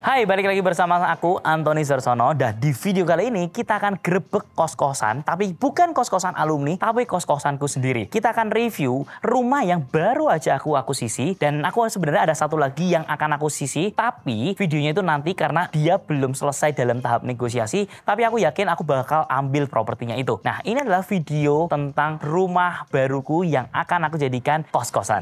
Hai, balik lagi bersama aku Antoni Zarsono. Dan di video kali ini kita akan grebek kos-kosan, tapi bukan kos-kosan alumni, tapi kos-kosanku sendiri. Kita akan review rumah yang baru aja aku akuisisi, dan aku sebenarnya ada satu lagi yang akan aku sisi, tapi videonya itu nanti karena dia belum selesai dalam tahap negosiasi, tapi aku yakin aku bakal ambil propertinya itu. Nah, ini adalah video tentang rumah baruku yang akan aku jadikan kos-kosan.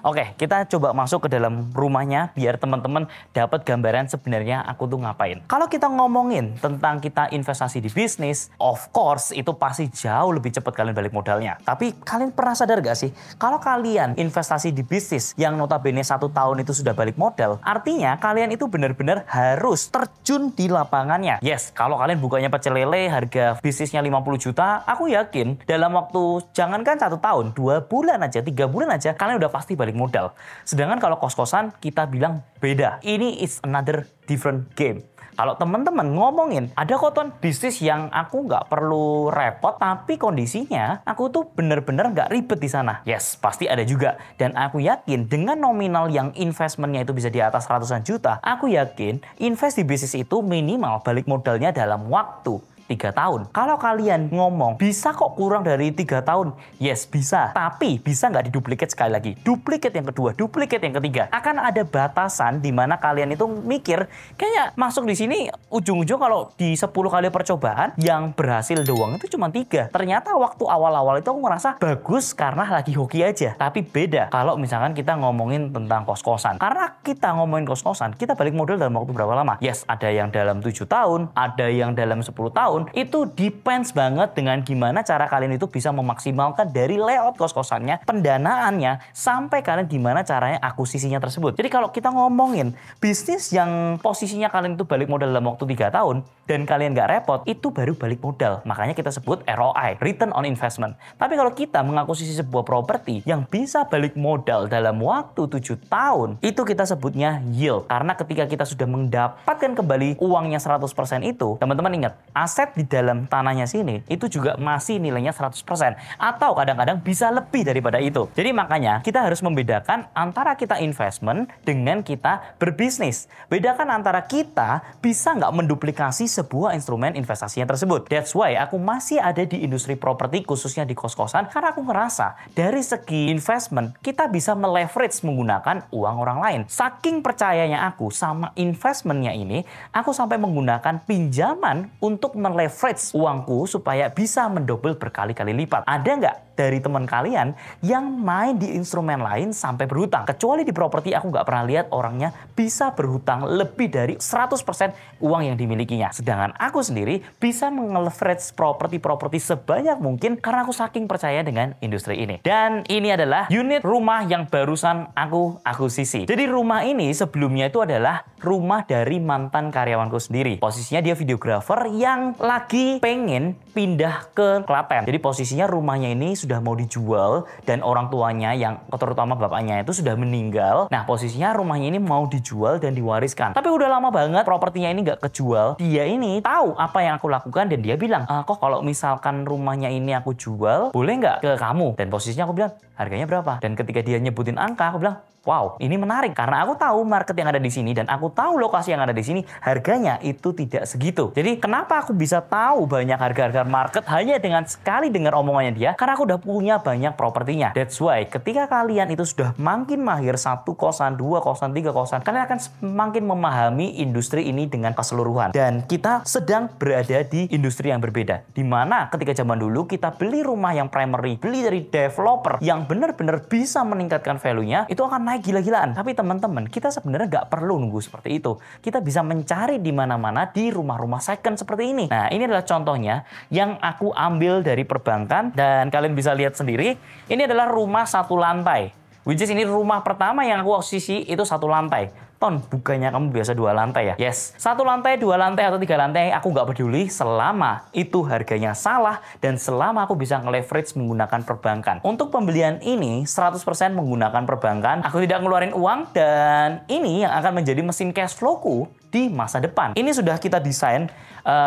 Oke, kita coba masuk ke dalam rumahnya biar teman-teman dapat gambaran sebenarnya aku tuh ngapain. Kalau kita ngomongin tentang kita investasi di bisnis, of course itu pasti jauh lebih cepat kalian balik modalnya. Tapi kalian pernah sadar gak sih, kalau kalian investasi di bisnis yang notabene 1 tahun itu sudah balik modal, artinya kalian itu benar-benar harus terjun di lapangannya. Yes, kalau kalian bukanya pecel lele, harga bisnisnya 50 juta, aku yakin dalam waktu jangankan 1 tahun, 2 bulan aja, 3 bulan aja, kalian udah pasti balik modal. Sedangkan kalau kos-kosan kita bilang beda. Ini is another different game. Kalau teman-teman ngomongin ada koton bisnis yang aku nggak perlu repot, tapi kondisinya aku tuh bener-bener nggak ribet di sana. Yes, pasti ada juga. Dan aku yakin dengan nominal yang investmentnya itu bisa di atas ratusan juta, aku yakin invest di bisnis itu minimal balik modalnya dalam waktu 3 tahun. Kalau kalian ngomong, bisa kok kurang dari 3 tahun? Yes, bisa. Tapi bisa nggak diduplikat sekali lagi? Duplikat yang kedua, duplikat yang ketiga. Akan ada batasan di mana kalian itu mikir, kayak masuk di sini ujung-ujung kalau di 10 kali percobaan, yang berhasil doang itu cuma 3. Ternyata waktu awal-awal itu aku ngerasa bagus karena lagi hoki aja. Tapi beda kalau misalkan kita ngomongin tentang kos-kosan. Karena kita ngomongin kos-kosan, kita balik modal dalam waktu berapa lama? Yes, ada yang dalam 7 tahun, ada yang dalam 10 tahun. Itu depends banget dengan gimana cara kalian itu bisa memaksimalkan dari layout kos-kosannya, pendanaannya, sampai kalian gimana caranya akuisisinya tersebut. Jadi kalau kita ngomongin bisnis yang posisinya kalian itu balik modal dalam waktu 3 tahun dan kalian nggak repot, itu baru balik modal. Makanya kita sebut ROI, Return on Investment. Tapi kalau kita mengakuisisi sebuah properti yang bisa balik modal dalam waktu 7 tahun, itu kita sebutnya yield. Karena ketika kita sudah mendapatkan kembali uangnya 100% itu, teman-teman ingat, aset di dalam tanahnya sini itu juga masih nilainya 100% atau kadang-kadang bisa lebih daripada itu. Jadi makanya kita harus membedakan antara kita investment dengan kita berbisnis. Bedakan antara kita bisa nggak menduplikasi sebuah instrumen investasinya tersebut. That's why aku masih ada di industri properti khususnya di kos-kosan, karena aku ngerasa dari segi investment kita bisa meleverage menggunakan uang orang lain. Saking percayanya aku sama investmentnya ini, aku sampai menggunakan pinjaman untuk leverage uangku supaya bisa mendouble berkali-kali lipat. Ada nggak dari teman kalian yang main di instrumen lain sampai berhutang? Kecuali di properti aku nggak pernah lihat orangnya bisa berhutang lebih dari 100% uang yang dimilikinya. Sedangkan aku sendiri bisa menge-leverage properti-properti sebanyak mungkin karena aku saking percaya dengan industri ini. Dan ini adalah unit rumah yang barusan aku akuisisi. Jadi rumah ini sebelumnya itu adalah rumah dari mantan karyawanku sendiri. Posisinya dia videografer yang lagi pengen pindah ke Klaten. Jadi posisinya rumahnya ini sudah mau dijual dan orang tuanya yang terutama bapaknya itu sudah meninggal. Nah, posisinya rumahnya ini mau dijual dan diwariskan. Tapi udah lama banget propertinya ini nggak kejual. Dia ini tahu apa yang aku lakukan dan dia bilang, kok kalau misalkan rumahnya ini aku jual, boleh nggak ke kamu? Dan posisinya aku bilang, harganya berapa? Dan ketika dia nyebutin angka, aku bilang, wow, ini menarik karena aku tahu market yang ada di sini dan aku tahu lokasi yang ada di sini harganya itu tidak segitu. Jadi kenapa aku bisa tahu banyak harga-harga market hanya dengan sekali dengar omongannya dia? Karena aku udah punya banyak propertinya. That's why ketika kalian itu sudah makin mahir 1 kosan, 2 kosan, 3 kosan, kalian akan semakin memahami industri ini dengan keseluruhan. Dan kita sedang berada di industri yang berbeda. Dimana ketika zaman dulu kita beli rumah yang primary, beli dari developer yang benar-benar bisa meningkatkan value-nya, itu akan naik gila-gilaan. Tapi teman-teman, kita sebenarnya nggak perlu nunggu seperti itu. Kita bisa mencari di mana-mana di rumah-rumah second seperti ini. Nah, ini adalah contohnya yang aku ambil dari perbankan dan kalian bisa lihat sendiri. Ini adalah rumah 1 lantai. Which is ini rumah pertama yang aku akuisisi itu 1 lantai. Ton, bukannya kamu biasa 2 lantai ya? Yes, 1 lantai, 2 lantai, atau 3 lantai, aku nggak peduli selama itu harganya salah dan selama aku bisa nge-leverage menggunakan perbankan. Untuk pembelian ini 100% menggunakan perbankan, aku tidak ngeluarin uang dan ini yang akan menjadi mesin cash flowku di masa depan. Ini sudah kita desain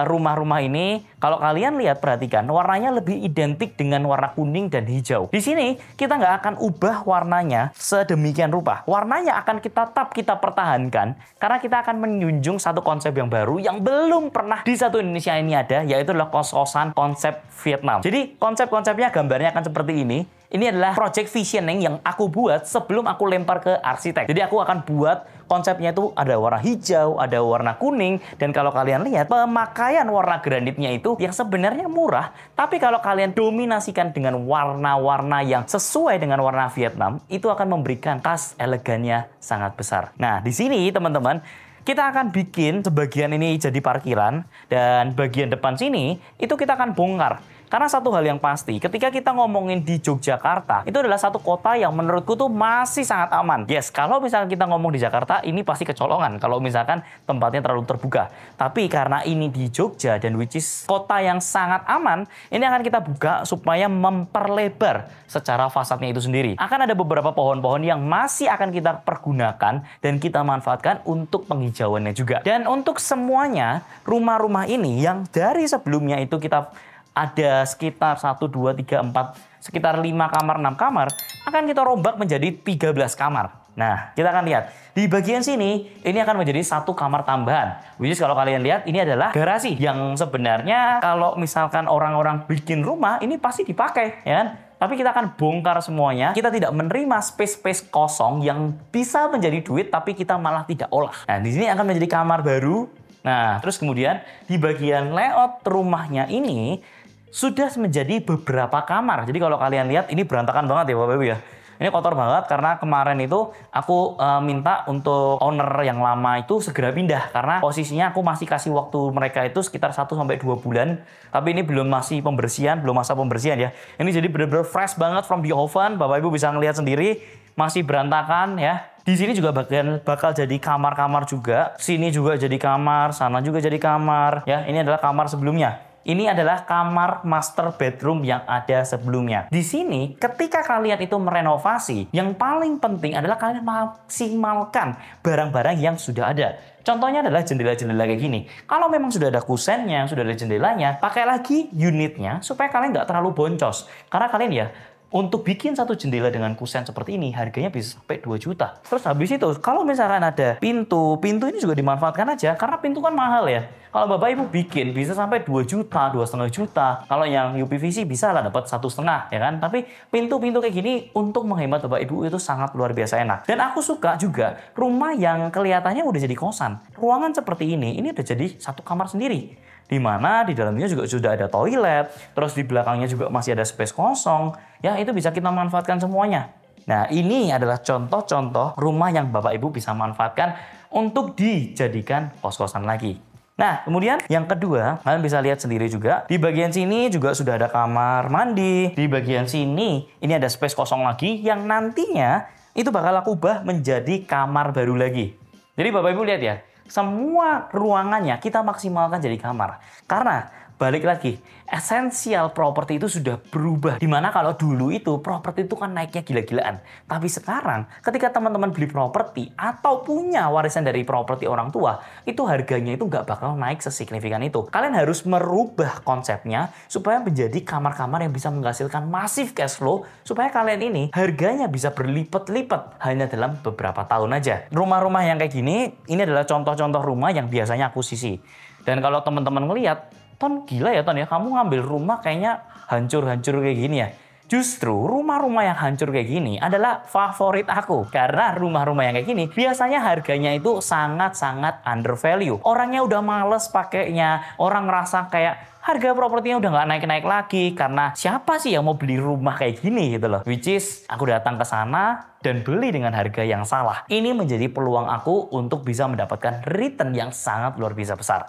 rumah-rumah ini. Kalau kalian lihat, perhatikan, warnanya lebih identik dengan warna kuning dan hijau. Di sini kita nggak akan ubah warnanya sedemikian rupa. Warnanya akan kita pertahankan karena kita akan menjunjung satu konsep yang baru yang belum pernah di satu Indonesia ini ada, yaitu adalah kos-kosan konsep Vietnam. Jadi konsep-konsepnya, gambarnya akan seperti ini. Ini adalah project visioning yang aku buat sebelum aku lempar ke arsitek. Jadi aku akan buat konsepnya itu ada warna hijau, ada warna kuning. Dan kalau kalian lihat, pemakaian warna granitnya itu yang sebenarnya murah. Tapi kalau kalian dominasikan dengan warna-warna yang sesuai dengan warna Vietnam, itu akan memberikan khas elegannya sangat besar. Nah, di sini teman-teman, kita akan bikin sebagian ini jadi parkiran. Dan bagian depan sini, itu kita akan bongkar. Karena satu hal yang pasti, ketika kita ngomongin di Yogyakarta, itu adalah satu kota yang menurutku tuh masih sangat aman. Yes, kalau misalkan kita ngomong di Jakarta, ini pasti kecolongan kalau misalkan tempatnya terlalu terbuka. Tapi karena ini di Jogja dan which is kota yang sangat aman, ini akan kita buka supaya memperlebar secara fasadnya itu sendiri. Akan ada beberapa pohon-pohon yang masih akan kita pergunakan dan kita manfaatkan untuk penghijauannya juga. Dan untuk semuanya, rumah-rumah ini yang dari sebelumnya itu kita ada sekitar 1, 2, 3, 4, sekitar 5 kamar, 6 kamar, akan kita rombak menjadi 13 kamar. Nah, kita akan lihat. Di bagian sini, ini akan menjadi satu kamar tambahan. Which is kalau kalian lihat, ini adalah garasi. Yang sebenarnya kalau misalkan orang-orang bikin rumah, ini pasti dipakai, ya kan? Tapi kita akan bongkar semuanya. Kita tidak menerima space-space kosong yang bisa menjadi duit, tapi kita malah tidak olah. Nah, di sini akan menjadi kamar baru. Nah, terus kemudian di bagian layout rumahnya ini, sudah menjadi beberapa kamar. Jadi kalau kalian lihat ini berantakan banget ya Bapak Ibu ya. Ini kotor banget karena kemarin itu aku minta untuk owner yang lama itu segera pindah. Karena posisinya aku masih kasih waktu mereka itu sekitar 1-2 bulan. Tapi ini belum masih pembersihan, belum masa pembersihan ya. Ini jadi benar-benar fresh banget from the oven. Bapak Ibu bisa ngelihat sendiri. Masih berantakan ya. Di sini juga bakal jadi kamar-kamar juga. Sini juga jadi kamar, sana juga jadi kamar. Ya, ini adalah kamar sebelumnya. Ini adalah kamar master bedroom yang ada sebelumnya. Di sini, ketika kalian itu merenovasi, yang paling penting adalah kalian maksimalkan barang-barang yang sudah ada. Contohnya adalah jendela-jendela kayak gini. Kalau memang sudah ada kusennya, sudah ada jendelanya, pakai lagi unitnya supaya kalian nggak terlalu boncos. Karena kalian ya, untuk bikin satu jendela dengan kusen seperti ini, harganya bisa sampai 2 juta. Terus habis itu, kalau misalkan ada pintu ini juga dimanfaatkan aja, karena pintu kan mahal ya. Kalau Bapak Ibu bikin, bisa sampai 2 juta, 2,5 juta. Kalau yang UPVC bisa lah dapat 1,5, ya kan? Tapi pintu-pintu kayak gini, untuk menghemat Bapak Ibu itu sangat luar biasa enak. Dan aku suka juga, rumah yang kelihatannya udah jadi kosan. Ruangan seperti ini udah jadi satu kamar sendiri. Di mana di dalamnya juga sudah ada toilet, terus di belakangnya juga masih ada space kosong, ya itu bisa kita manfaatkan semuanya. Nah, ini adalah contoh-contoh rumah yang Bapak Ibu bisa manfaatkan untuk dijadikan kos-kosan lagi. Nah, kemudian yang kedua, kalian bisa lihat sendiri juga, di bagian sini juga sudah ada kamar mandi, di bagian sini ini ada space kosong lagi yang nantinya itu bakal aku ubah menjadi kamar baru lagi. Jadi Bapak Ibu lihat ya, semua ruangannya kita maksimalkan jadi kamar. Karena balik lagi, esensial properti itu sudah berubah. Dimana kalau dulu itu properti itu kan naiknya gila-gilaan. Tapi sekarang ketika teman-teman beli properti atau punya warisan dari properti orang tua, itu harganya itu nggak bakal naik sesignifikan itu. Kalian harus merubah konsepnya supaya menjadi kamar-kamar yang bisa menghasilkan masif cash flow, supaya kalian ini harganya bisa berlipat-lipat hanya dalam beberapa tahun aja. Rumah-rumah yang kayak gini, ini adalah contoh-contoh rumah yang biasanya aku sisi. Dan kalau teman-teman ngelihat, Ton, gila ya Ton ya, kamu ngambil rumah kayaknya hancur-hancur kayak gini ya. Justru rumah-rumah yang hancur kayak gini adalah favorit aku. Karena rumah-rumah yang kayak gini biasanya harganya itu sangat-sangat undervalue. Orangnya udah males pakainya, orang ngerasa kayak harga propertinya udah nggak naik-naik lagi. Karena siapa sih yang mau beli rumah kayak gini gitu loh. Which is aku datang ke sana dan beli dengan harga yang salah. Ini menjadi peluang aku untuk bisa mendapatkan return yang sangat luar biasa besar.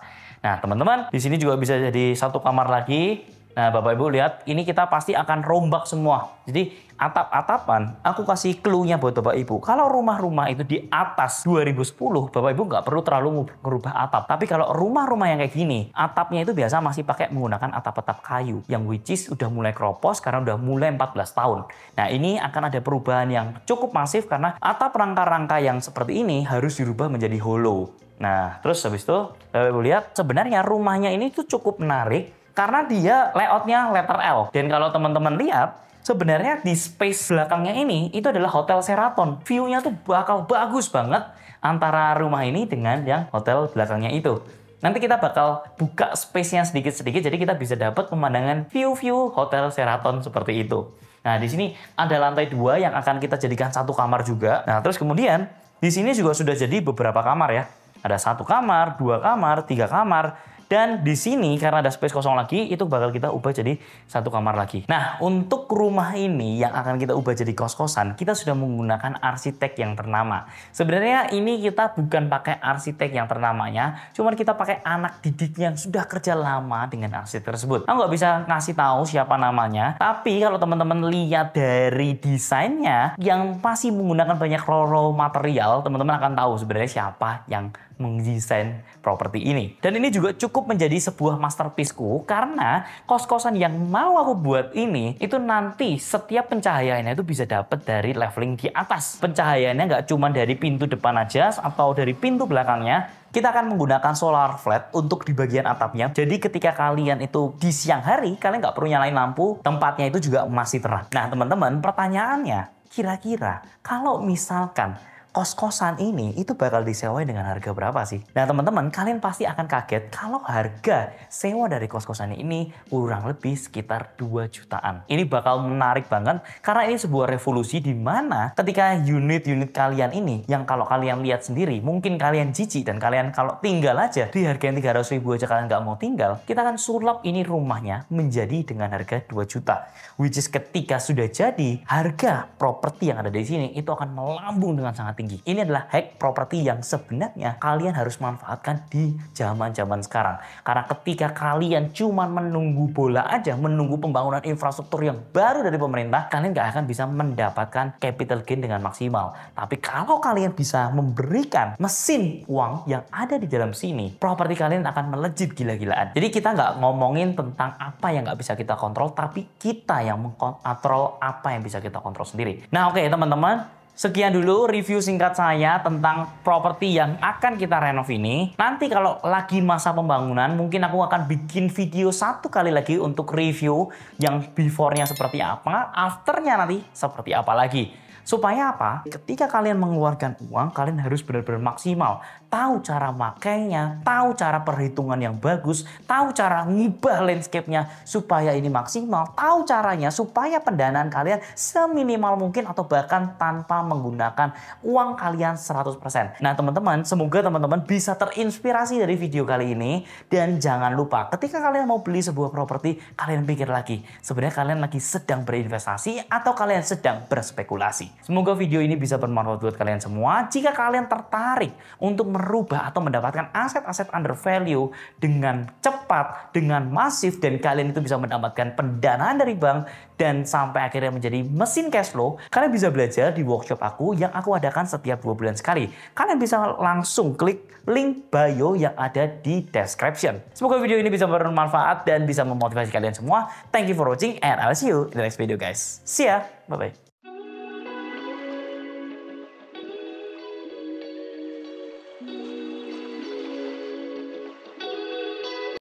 Nah teman-teman, di sini juga bisa jadi satu kamar lagi. Nah, Bapak Ibu lihat, ini kita pasti akan rombak semua. Jadi atap-atapan, aku kasih clue-nya buat Bapak Ibu. Kalau rumah-rumah itu di atas 2010, Bapak Ibu nggak perlu terlalu merubah atap. Tapi kalau rumah-rumah yang kayak gini, atapnya itu biasa masih pakai menggunakan atap-atap kayu. Yang which is udah mulai keropos, karena udah mulai 14 tahun. Nah, ini akan ada perubahan yang cukup masif karena atap rangka-rangka yang seperti ini harus dirubah menjadi hollow. Nah, terus habis itu, Bapak Ibu lihat, sebenarnya rumahnya ini tuh cukup menarik. Karena dia layoutnya letter L. Dan kalau teman-teman lihat, sebenarnya di space belakangnya ini, itu adalah Hotel Sheraton. View-nya tuh bakal bagus banget antara rumah ini dengan yang hotel belakangnya itu. Nanti kita bakal buka space-nya sedikit-sedikit, jadi kita bisa dapat pemandangan view-view Hotel Sheraton seperti itu. Nah, di sini ada lantai 2 yang akan kita jadikan satu kamar juga. Nah, terus kemudian, di sini juga sudah jadi beberapa kamar ya. Ada 1 kamar, 2 kamar, 3 kamar. Dan di sini karena ada space kosong lagi, itu bakal kita ubah jadi 1 kamar lagi. Nah, untuk rumah ini yang akan kita ubah jadi kos-kosan, kita sudah menggunakan arsitek yang ternama. Sebenarnya ini kita bukan pakai arsitek yang ternamanya, cuman kita pakai anak didik yang sudah kerja lama dengan arsitek tersebut. Aku nggak bisa ngasih tahu siapa namanya, tapi kalau teman-teman lihat dari desainnya yang masih menggunakan banyak raw material, teman-teman akan tahu sebenarnya siapa yang mendesain properti ini. Dan ini juga cukup menjadi sebuah masterpiece-ku karena kos-kosan yang mau aku buat ini itu nanti setiap pencahayaannya itu bisa dapat dari leveling di atas. Pencahayaannya nggak cuma dari pintu depan aja atau dari pintu belakangnya. Kita akan menggunakan solar flat untuk di bagian atapnya. Jadi ketika kalian itu di siang hari, kalian nggak perlu nyalain lampu, tempatnya itu juga masih terang. Nah teman-teman, pertanyaannya, kira-kira kalau misalkan kos-kosan ini itu bakal disewain dengan harga berapa sih? Nah teman-teman, kalian pasti akan kaget kalau harga sewa dari kos-kosan ini kurang lebih sekitar 2 jutaan. Ini bakal menarik banget karena ini sebuah revolusi di mana ketika unit-unit kalian ini yang kalau kalian lihat sendiri mungkin kalian jijik dan kalian kalau tinggal aja di harga yang 300.000 aja kalian nggak mau tinggal, kita akan sulap ini rumahnya menjadi dengan harga 2 juta. Which is ketika sudah jadi, harga properti yang ada di sini itu akan melambung dengan sangat tinggi. Ini adalah hack properti yang sebenarnya kalian harus manfaatkan di zaman-zaman sekarang. Karena ketika kalian cuma menunggu bola aja, menunggu pembangunan infrastruktur yang baru dari pemerintah, kalian nggak akan bisa mendapatkan capital gain dengan maksimal. Tapi kalau kalian bisa memberikan mesin uang yang ada di dalam sini, properti kalian akan melejit gila-gilaan. Jadi kita nggak ngomongin tentang apa yang nggak bisa kita kontrol, tapi kita yang mengkontrol apa yang bisa kita kontrol sendiri. Nah oke teman-teman, sekian dulu review singkat saya tentang properti yang akan kita renov ini. Nanti kalau lagi masa pembangunan, mungkin aku akan bikin video 1 kali lagi untuk review yang before-nya seperti apa, after-nya nanti seperti apa lagi. Supaya apa? Ketika kalian mengeluarkan uang, kalian harus benar-benar maksimal. Tahu cara makainya, tahu cara perhitungan yang bagus, tahu cara ngubah landscape-nya supaya ini maksimal, tahu caranya supaya pendanaan kalian seminimal mungkin atau bahkan tanpa menggunakan uang kalian 100%. Nah teman-teman, semoga teman-teman bisa terinspirasi dari video kali ini. Dan jangan lupa, ketika kalian mau beli sebuah properti, kalian pikir lagi, sebenarnya kalian lagi sedang berinvestasi atau kalian sedang berspekulasi. Semoga video ini bisa bermanfaat buat kalian semua. Jika kalian tertarik untuk merubah atau mendapatkan aset-aset under value dengan cepat, dengan masif, dan kalian itu bisa mendapatkan pendanaan dari bank dan sampai akhirnya menjadi mesin cash flow, kalian bisa belajar di workshop aku yang aku adakan setiap 2 bulan sekali. Kalian bisa langsung klik link bio yang ada di description. Semoga video ini bisa bermanfaat dan bisa memotivasi kalian semua. Thank you for watching and I'll see you in the next video guys. See ya. Bye-bye.